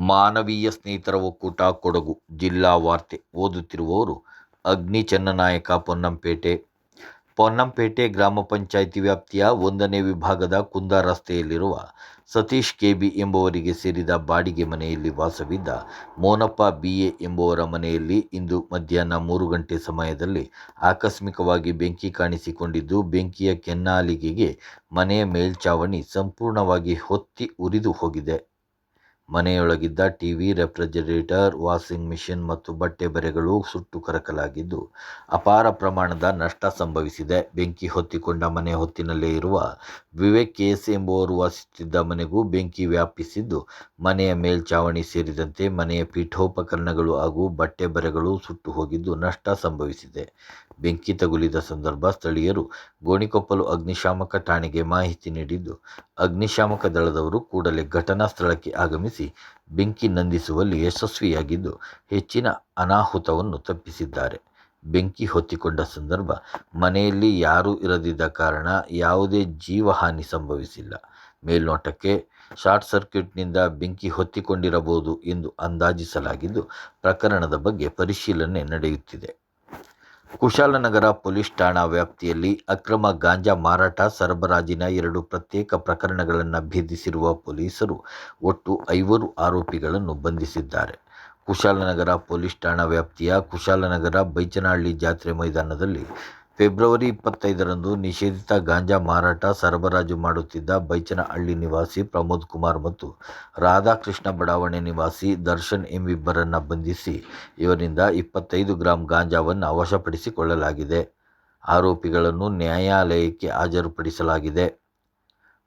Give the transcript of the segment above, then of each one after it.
ಮಾನವೀಯ ಸ್ನೇಹಿತರ ಒಕ್ಕೂಟ ಕೊಡಗು ಜಿಲ್ಲಾ ವಾರ್ತೆ ಓದುತ್ತಿರುವವರು ಅಗ್ನಿ ಚೆನ್ನನಾಯಕ ಪೊನ್ನಂಪೇಟೆ. ಪೊನ್ನಂಪೇಟೆ ಗ್ರಾಮ ಪಂಚಾಯಿತಿ ವ್ಯಾಪ್ತಿಯ 1ನೇ ವಿಭಾಗದ ಕುಂದ ರಸ್ತೆಯಲ್ಲಿರುವ ಸತೀಶ್ ಕೆಬಿ ಎಂಬುವರಿಗೆ ಸೇರಿದ ಬಾಡಿಗೆ ಮನೆಯಲ್ಲಿ ವಾಸವಿದ್ದ ಮೋನಪ್ಪ ಬಿಎ ಎಂಬುವರ ಮನೆಯಲ್ಲಿ ಇಂದು ಮಧ್ಯಾಹ್ನ 3 ಗಂಟೆ ಸಮಯದಲ್ಲಿ ಆಕಸ್ಮಿಕವಾಗಿ ಬೆಂಕಿ ಕಾಣಿಸಿಕೊಂಡಿದ್ದು, ಬೆಂಕಿಯ ಕೆನ್ನಾಲಿಗೆಗೆ ಮನೆಯ ಮೇಲ್ಛಾವಣಿ ಸಂಪೂರ್ಣವಾಗಿ ಹೊತ್ತಿ ಉರಿದು ಹೋಗಿದೆ. ಮನೆಯೊಳಗಿದ್ದ ಟಿವಿ, ರೆಫ್ರಿಜರೇಟರ್, ವಾಷಿಂಗ್ ಮೆಷಿನ್ ಮತ್ತು ಬಟ್ಟೆ ಬರೆಗಳು ಸುಟ್ಟು ಕರಕಲಾಗಿದ್ದು, ಅಪಾರ ಪ್ರಮಾಣದ ನಷ್ಟ ಸಂಭವಿಸಿದೆ. ಬೆಂಕಿ ಹೊತ್ತಿಕೊಂಡ ಮನೆ ಹೊತ್ತಿನಲ್ಲೇ ಇರುವ ವಿವೇಕ್ ಕೆಎಸ್ ಎಂಬುವರು ವಾಸಿಸುತ್ತಿದ್ದ ಮನೆಗೂ ಬೆಂಕಿ ವ್ಯಾಪಿಸಿದ್ದು, ಮನೆಯ ಮೇಲ್ಛಾವಣಿ ಸೇರಿದಂತೆ ಮನೆಯ ಪೀಠೋಪಕರಣಗಳು ಹಾಗೂ ಬಟ್ಟೆ ಬರೆಗಳು ಸುಟ್ಟು ಹೋಗಿದ್ದು ನಷ್ಟ ಸಂಭವಿಸಿದೆ. ಬೆಂಕಿ ತಗುಲಿದ ಸಂದರ್ಭ ಸ್ಥಳೀಯರು ಗೋಣಿಕೊಪ್ಪಲು ಅಗ್ನಿಶಾಮಕ ಠಾಣೆಗೆ ಮಾಹಿತಿ ನೀಡಿದ್ದು, ಅಗ್ನಿಶಾಮಕ ದಳದವರು ಕೂಡಲೇ ಘಟನಾ ಸ್ಥಳಕ್ಕೆ ಆಗಮಿಸಿ ಬೆಂಕಿ ನಂದಿಸುವಲ್ಲಿ ಯಶಸ್ವಿಯಾಗಿದ್ದು, ಹೆಚ್ಚಿನ ಅನಾಹುತವನ್ನು ತಪ್ಪಿಸಿದ್ದಾರೆ. ಬೆಂಕಿ ಹೊತ್ತಿಕೊಂಡ ಸಂದರ್ಭ ಮನೆಯಲ್ಲಿ ಯಾರೂ ಇರದಿದ್ದ ಕಾರಣ ಯಾವುದೇ ಜೀವಹಾನಿ ಸಂಭವಿಸಿಲ್ಲ. ಮೇಲ್ನೋಟಕ್ಕೆ ಶಾರ್ಟ್ ಸರ್ಕ್ಯೂಟ್ನಿಂದ ಬೆಂಕಿ ಹೊತ್ತಿಕೊಂಡಿರಬಹುದು ಎಂದು ಅಂದಾಜಿಸಲಾಗಿದ್ದು, ಪ್ರಕರಣದ ಬಗ್ಗೆ ಪರಿಶೀಲನೆ ನಡೆಯುತ್ತಿದೆ. ಕುಶಾಲನಗರ ಪೊಲೀಸ್ ಠಾಣಾ ವ್ಯಾಪ್ತಿಯಲ್ಲಿ ಅಕ್ರಮ ಗಾಂಜಾ ಮಾರಾಟ, ಸರಬರಾಜಿನ 2 ಪ್ರತ್ಯೇಕ ಪ್ರಕರಣಗಳನ್ನು ಭೇದಿಸಿರುವ ಪೊಲೀಸರು ಒಟ್ಟು 5 ಆರೋಪಿಗಳನ್ನು ಬಂಧಿಸಿದ್ದಾರೆ. ಕುಶಾಲನಗರ ಪೊಲೀಸ್ ಠಾಣಾ ವ್ಯಾಪ್ತಿಯ ಕುಶಾಲನಗರ ಬೈಚನಹಳ್ಳಿ ಜಾತ್ರೆ ಮೈದಾನದಲ್ಲಿ ಫೆಬ್ರವರಿ 25ರಂದು ನಿಷೇಧಿತ ಗಾಂಜಾ ಮಾರಾಟ, ಸರಬರಾಜು ಮಾಡುತ್ತಿದ್ದ ಬೈಚನಹಳ್ಳಿ ನಿವಾಸಿ ಪ್ರಮೋದ್ ಕುಮಾರ್ ಮತ್ತು ರಾಧಾಕೃಷ್ಣ ಬಡಾವಣೆ ನಿವಾಸಿ ದರ್ಶನ್ ಎಂಬಿಬ್ಬರನ್ನು ಬಂಧಿಸಿ ಇವರಿಂದ 25 ಗ್ರಾಂ ಗಾಂಜಾವನ್ನು ವಶಪಡಿಸಿಕೊಳ್ಳಲಾಗಿದೆ. ಆರೋಪಿಗಳನ್ನು ನ್ಯಾಯಾಲಯಕ್ಕೆ ಹಾಜರುಪಡಿಸಲಾಗಿದೆ.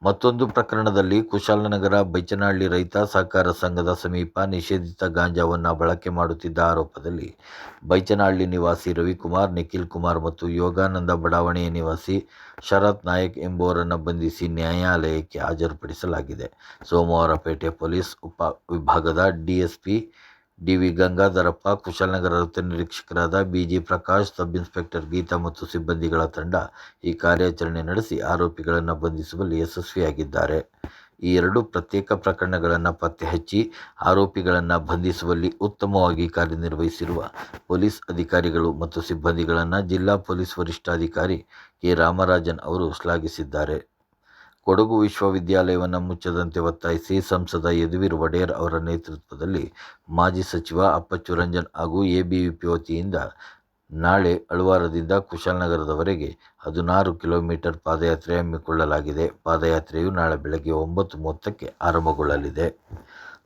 ಮತ್ತೊಂದು ಪ್ರಕರಣದಲ್ಲಿ ಕುಶಾಲನಗರ ಬೈಚನಹಳ್ಳಿ ರೈತ ಸಹಕಾರ ಸಂಘದ ಸಮೀಪ ನಿಷೇಧಿತ ಗಾಂಜಾವನ್ನು ಬಳಕೆ ಮಾಡುತ್ತಿದ್ದ ಆರೋಪದಲ್ಲಿ ಬೈಚನಹಳ್ಳಿ ನಿವಾಸಿ ರವಿಕುಮಾರ್, ನಿಖಿಲ್ ಕುಮಾರ್ ಮತ್ತು ಯೋಗಾನಂದ ಬಡಾವಣೆಯ ನಿವಾಸಿ ಶರತ್ ನಾಯಕ್ ಎಂಬುವರನ್ನು ಬಂಧಿಸಿ ನ್ಯಾಯಾಲಯಕ್ಕೆ ಹಾಜರುಪಡಿಸಲಾಗಿದೆ. ಸೋಮವಾರಪೇಟೆ ಪೊಲೀಸ್ ಉಪ ವಿಭಾಗದ ಡಿಎಸ್ಪಿ ಡಿವಿ ಗಂಗಾಧರಪ್ಪ, ಕುಶಾಲನಗರ ವೃತ್ತ ನಿರೀಕ್ಷಕರಾದ BG Prakash, sub inspector Geetha ಮತ್ತು ಸಿಬ್ಬಂದಿಗಳ ತಂಡ ಈ ಕಾರ್ಯಾಚರಣೆ ನಡೆಸಿ ಆರೋಪಿಗಳನ್ನು ಬಂಧಿಸುವಲ್ಲಿ ಯಶಸ್ವಿಯಾಗಿದ್ದಾರೆ. ಈ 2 ಪ್ರತ್ಯೇಕ ಪ್ರಕರಣಗಳನ್ನು ಪತ್ತೆ ಹಚ್ಚಿ ಆರೋಪಿಗಳನ್ನು ಬಂಧಿಸುವಲ್ಲಿ ಉತ್ತಮವಾಗಿ ಕಾರ್ಯನಿರ್ವಹಿಸಿರುವ ಪೊಲೀಸ್ ಅಧಿಕಾರಿಗಳು ಮತ್ತು ಸಿಬ್ಬಂದಿಗಳನ್ನು ಜಿಲ್ಲಾ ಪೊಲೀಸ್ ವರಿಷ್ಠಾಧಿಕಾರಿ ಕೆ. ರಾಮರಾಜನ್ ಅವರು ಶ್ಲಾಘಿಸಿದ್ದಾರೆ. ಕೊಡಗು ವಿಶ್ವವಿದ್ಯಾಲಯವನ್ನು ಮುಚ್ಚದಂತೆ ಒತ್ತಾಯಿಸಿ ಸಂಸದ ಯದುವೀರ್ ಒಡೆಯರ್ ಅವರ ನೇತೃತ್ವದಲ್ಲಿ ಮಾಜಿ ಸಚಿವ ಅಪ್ಪಚ್ಚು ರಂಜನ್ ಹಾಗೂ ಎಬಿವಿಪಿ ವತಿಯಿಂದ ನಾಳೆ ಅಳ್ವಾರದಿಂದ ಕುಶಾಲನಗರದವರೆಗೆ 16 ಕಿಲೋಮೀಟರ್ ಪಾದಯಾತ್ರೆ ಹಮ್ಮಿಕೊಳ್ಳಲಾಗಿದೆ. ಪಾದಯಾತ್ರೆಯು ನಾಳೆ ಬೆಳಗ್ಗೆ 9:30ಕ್ಕೆ ಆರಂಭಗೊಳ್ಳಲಿದೆ.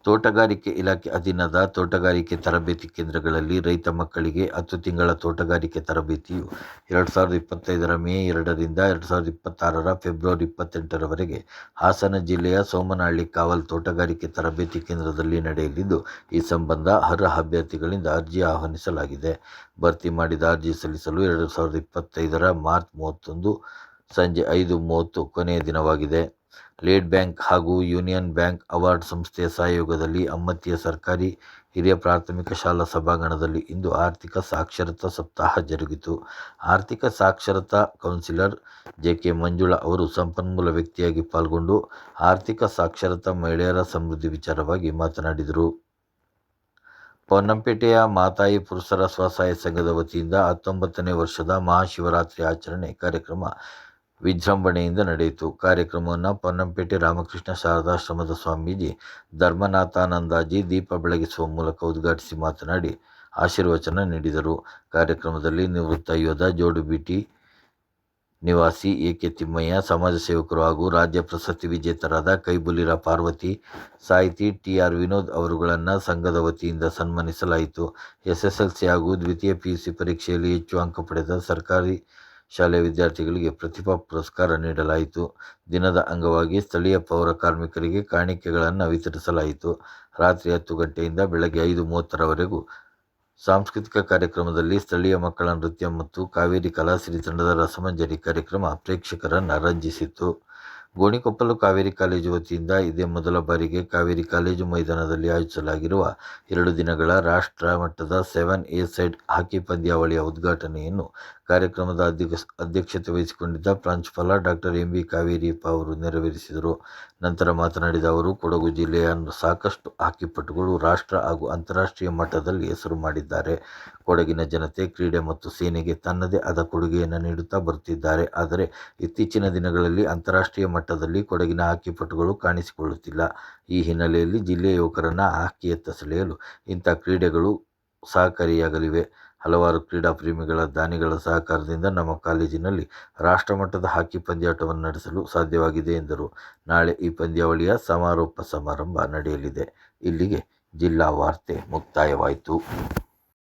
ತೋಟಗಾರಿಕೆ ಇಲಾಖೆ ಅಧೀನದ ತೋಟಗಾರಿಕೆ ತರಬೇತಿ ಕೇಂದ್ರಗಳಲ್ಲಿ ರೈತ ಮಕ್ಕಳಿಗೆ 10 ತಿಂಗಳ ತೋಟಗಾರಿಕೆ ತರಬೇತಿಯು 2025ರ ಮೇ 2ರಿಂದ 2026ರ ಫೆಬ್ರವರಿ 28ರವರೆಗೆ ಹಾಸನ ಜಿಲ್ಲೆಯ ಸೋಮನಹಳ್ಳಿ ಕಾವಲ್ ತೋಟಗಾರಿಕೆ ತರಬೇತಿ ಕೇಂದ್ರದಲ್ಲಿ ನಡೆಯಲಿದ್ದು, ಈ ಸಂಬಂಧ ಅರ್ಹ ಅಭ್ಯರ್ಥಿಗಳಿಂದ ಅರ್ಜಿ ಆಹ್ವಾನಿಸಲಾಗಿದೆ. ಭರ್ತಿ ಮಾಡಿದ ಅರ್ಜಿ ಸಲ್ಲಿಸಲು 2025ರ ಮಾರ್ಚ್ 31 ಸಂಜೆ 5:30 ಕೊನೆಯ ದಿನವಾಗಿದೆ. ಲೀಡ್ ಬ್ಯಾಂಕ್ ಹಾಗೂ ಯೂನಿಯನ್ ಬ್ಯಾಂಕ್ ಅವಾರ್ಡ್ ಸಂಸ್ಥೆಯ ಸಹಯೋಗದಲ್ಲಿ ಅಮ್ಮತ್ತಿಯ ಸರ್ಕಾರಿ ಹಿರಿಯ ಪ್ರಾಥಮಿಕ ಶಾಲಾ ಸಭಾಂಗಣದಲ್ಲಿ ಇಂದು ಆರ್ಥಿಕ ಸಾಕ್ಷರತಾ ಸಪ್ತಾಹ ಜರುಗಿತು. ಆರ್ಥಿಕ ಸಾಕ್ಷರತಾ ಕೌನ್ಸಿಲರ್ ಜೆ.ಕೆ. ಮಂಜುಳಾ ಅವರು ಸಂಪನ್ಮೂಲ ವ್ಯಕ್ತಿಯಾಗಿ ಪಾಲ್ಗೊಂಡು ಆರ್ಥಿಕ ಸಾಕ್ಷರತಾ ಮಹಿಳೆಯರ ಸಮೃದ್ಧಿ ವಿಚಾರವಾಗಿ ಮಾತನಾಡಿದರು. ಪೊನ್ನಂಪೇಟೆಯ ಮಾತಾಯಿ ಪುರುಷರ ಸ್ವಸಹಾಯ ಸಂಘದ ವತಿಯಿಂದ 19ನೇ ವರ್ಷದ ಮಹಾಶಿವರಾತ್ರಿ ಆಚರಣೆ ಕಾರ್ಯಕ್ರಮ ವಿಜೃಂಭಣೆಯಿಂದ ನಡೆಯಿತು. ಕಾರ್ಯಕ್ರಮವನ್ನು ಪೊನ್ನಂಪೇಟೆ ರಾಮಕೃಷ್ಣ ಶಾರದಾಶ್ರಮದ ಸ್ವಾಮೀಜಿ ಧರ್ಮನಾಥಾನಂದಜಿ ದೀಪ ಬೆಳಗಿಸುವ ಮೂಲಕ ಉದ್ಘಾಟಿಸಿ ಮಾತನಾಡಿ ಆಶೀರ್ವಚನ ನೀಡಿದರು. ಕಾರ್ಯಕ್ರಮದಲ್ಲಿ ನಿವೃತ್ತ ಯೋಧ ಜೋಡುಬೀಟಿ ನಿವಾಸಿ ಎ.ಕೆ. ತಿಮ್ಮಯ್ಯ, ಸಮಾಜ ಸೇವಕರು ಹಾಗೂ ರಾಜ್ಯ ಪ್ರಶಸ್ತಿ ವಿಜೇತರಾದ ಕೈಬುಲಿರ ಪಾರ್ವತಿ, ಸಾಹಿತಿ ಟಿ.ಆರ್. ವಿನೋದ್ ಅವರುಗಳನ್ನು ಸಂಘದ ವತಿಯಿಂದ ಸನ್ಮಾನಿಸಲಾಯಿತು. ಎಸ್ಎಸ್ಎಲ್ಸಿ ಹಾಗೂ ದ್ವಿತೀಯ ಪಿಯುಸಿ ಪರೀಕ್ಷೆಯಲ್ಲಿ ಹೆಚ್ಚು ಅಂಕ ಪಡೆದ ಸರ್ಕಾರಿ ಶಾಲೆಯ ವಿದ್ಯಾರ್ಥಿಗಳಿಗೆ ಪ್ರತಿಭಾ ಪುರಸ್ಕಾರ ನೀಡಲಾಯಿತು. ದಿನದ ಅಂಗವಾಗಿ ಸ್ಥಳೀಯ ಪೌರ ಕಾರ್ಮಿಕರಿಗೆ ಕಾಣಿಕೆಗಳನ್ನು ವಿತರಿಸಲಾಯಿತು. ರಾತ್ರಿ 10 ಗಂಟೆಯಿಂದ ಬೆಳಗ್ಗೆ 5:30ರವರೆಗೂ ಸಾಂಸ್ಕೃತಿಕ ಕಾರ್ಯಕ್ರಮದಲ್ಲಿ ಸ್ಥಳೀಯ ಮಕ್ಕಳ ನೃತ್ಯ ಮತ್ತು ಕಾವೇರಿ ಕಲಾಸಿರಿ ತಂಡದ ರಸಮಂಜರಿ ಕಾರ್ಯಕ್ರಮ ಪ್ರೇಕ್ಷಕರನ್ನು ರಂಜಿಸಿತು. ಗೋಣಿಕೊಪ್ಪಲು ಕಾವೇರಿ ಕಾಲೇಜು ವತಿಯಿಂದ ಇದೇ ಮೊದಲ ಬಾರಿಗೆ ಕಾವೇರಿ ಕಾಲೇಜು ಮೈದಾನದಲ್ಲಿ ಆಯೋಜಿಸಲಾಗಿರುವ 2 ದಿನಗಳ ರಾಷ್ಟ್ರ ಮಟ್ಟದ 7A ಸೈಡ್ ಹಾಕಿ ಪಂದ್ಯಾವಳಿಯ ಉದ್ಘಾಟನೆಯನ್ನು ಕಾರ್ಯಕ್ರಮದ ಅಧ್ಯಕ್ಷತೆ ವಹಿಸಿಕೊಂಡಿದ್ದ ಪ್ರಾಂಶುಪಾಲ ಡಾ. ಎಂ. ಬಿ. ಕಾವೇರಿಯಪ್ಪ ಅವರು ನೆರವೇರಿಸಿದರು. ನಂತರ ಮಾತನಾಡಿದ ಅವರು, ಕೊಡಗು ಜಿಲ್ಲೆಯ ಸಾಕಷ್ಟು ಹಾಕಿಪಟುಗಳು ರಾಷ್ಟ್ರ ಹಾಗೂ ಅಂತಾರಾಷ್ಟ್ರೀಯ ಮಟ್ಟದಲ್ಲಿ ಹೆಸರು ಮಾಡಿದ್ದಾರೆ. ಕೊಡಗಿನ ಜನತೆ ಕ್ರೀಡೆ ಮತ್ತು ಸೇನೆಗೆ ತನ್ನದೇ ಆದ ಕೊಡುಗೆಯನ್ನು ನೀಡುತ್ತಾ ಬರುತ್ತಿದ್ದಾರೆ. ಆದರೆ ಇತ್ತೀಚಿನ ದಿನಗಳಲ್ಲಿ ಅಂತಾರಾಷ್ಟ್ರೀಯ ಮಟ್ಟದಲ್ಲಿ ಕೊಡಗಿನ ಹಾಕಿಪಟುಗಳು ಕಾಣಿಸಿಕೊಳ್ಳುತ್ತಿಲ್ಲ. ಈ ಹಿನ್ನೆಲೆಯಲ್ಲಿ ಜಿಲ್ಲೆಯ ಯುವಕರನ್ನು ಹಾಕಿಯತ್ತ ಸೆಳೆಯಲು ಇಂಥ ಕ್ರೀಡೆಗಳು ಸಹಕಾರಿಯಾಗಲಿವೆ. ಹಲವಾರು ಕ್ರೀಡಾಪ್ರೇಮಿಗಳ ದಾನಿಗಳ ಸಹಕಾರದಿಂದ ನಮ್ಮ ಕಾಲೇಜಿನಲ್ಲಿ ರಾಷ್ಟ್ರಮಟ್ಟದ ಹಾಕಿ ಪಂದ್ಯಾಟವನ್ನು ನಡೆಸಲು ಸಾಧ್ಯವಾಗಿದೆ ಎಂದರು. ನಾಳೆ ಈ ಪಂದ್ಯಾವಳಿಯ ಸಮಾರೋಪ ಸಮಾರಂಭ ನಡೆಯಲಿದೆ. ಇಲ್ಲಿಗೆ ಜಿಲ್ಲಾ ವಾರ್ತೆ ಮುಕ್ತಾಯವಾಯಿತು.